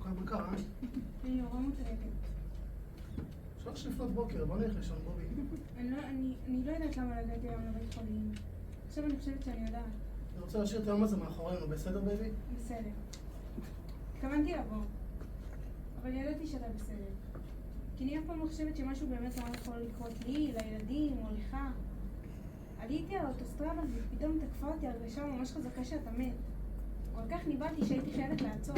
מה קרה? אני נורא מוטרדת. 3 לפנות בוקר, בוא נלך לישון בובי. אני לא יודעת למה הגעתי היום לבית חולים. עכשיו אני חושבת שאני יודעת. אני רוצה להשאיר את היום הזה מאחורינו, בסדר בייבי? בסדר. התכוונתי לבוא. אבל ידעתי שאתה בסדר. כי אני אף פעם לא חושבת שמשהו באמת לא יכול לקרות לי, לילדים או לך. עליתי על האוטוסטרדה ופתאום תקפה אותי הרגשה ממש חזקה שאתה מת. כל כך ניבאתי שהייתי חייבת לעצור.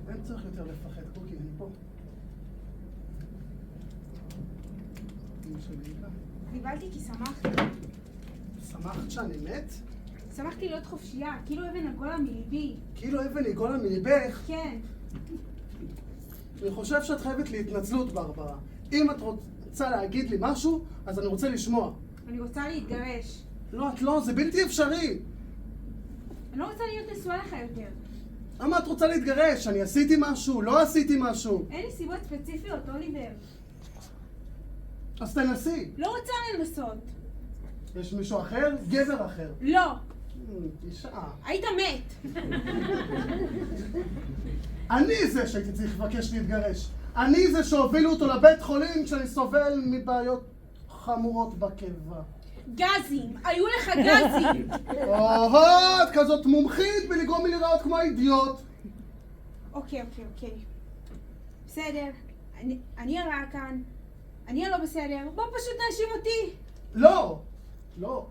אין צריך יותר לפחד, קוקי, אני פה. אמא שלי איתה. ניבלתי כי שמחתי. שמחת שאני מת? שמחתי להיות חופשייה, כאילו אבן הגולה מליבי. כאילו אבן עיגולה מליבך? כן. אני חושב שאת חייבת להתנצלות, ברברה. אם את רוצה להגיד לי משהו, אז אני רוצה לשמוע. אני רוצה להתגרש. לא, את לא, זה בלתי אפשרי. אני לא רוצה להיות נשואה לך יותר. למה את רוצה להתגרש? אני עשיתי משהו? לא עשיתי משהו? אין לי סיבות ספציפיות, אוליבר. אז תנסי. לא רוצה לנסות. יש מישהו אחר? גבר אחר. לא. תשעה. היית מת. אני זה שהייתי צריך לבקש להתגרש. אני זה שהובילו אותו לבית חולים כשאני סובל מבעיות חמורות בקיבה. גזים! היו לך גזים! את כזאת מומחית בלגרום לי לראות כמו אידיוט. אוקיי. בסדר. אני הרע כאן. אני הלא בסדר. בוא פשוט תאשים אותי. לא.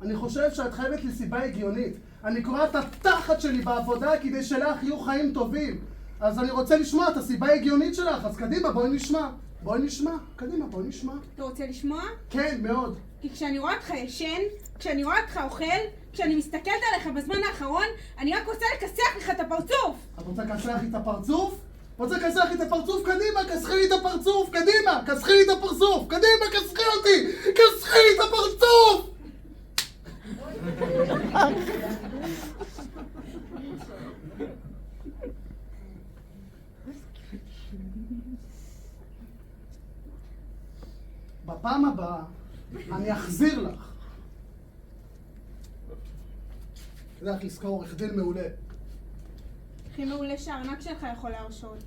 אני חושב שאת חייבת לי סיבה הגיונית. אני קורא את התחת שלי בעבודה כדי שלך יהיו חיים טובים. אז אני רוצה לשמוע את הסיבה ההגיונית שלך. אז קדימה, בואי נשמע. קדימה, בואי נשמע. אתה רוצה לשמוע? כן, מאוד. כי כשאני רואה אותך ישן, כשאני רואה אותך אוכל, כשאני מסתכלת עליך בזמן האחרון, אני רק רוצה לכסח לך את הפרצוף! את רוצה לכסח לי את הפרצוף? קדימה, כסחי לי את הפרצוף! קדימה, כסחי לי את הפרצוף! קדימה, כסחי אותי! כסחי לי את הפרצוף! בפעם הבאה אני אחזיר לך. כדאי לך לזכור עורך דין מעולה. הכי מעולה שהארנק שלך יכול להרשות.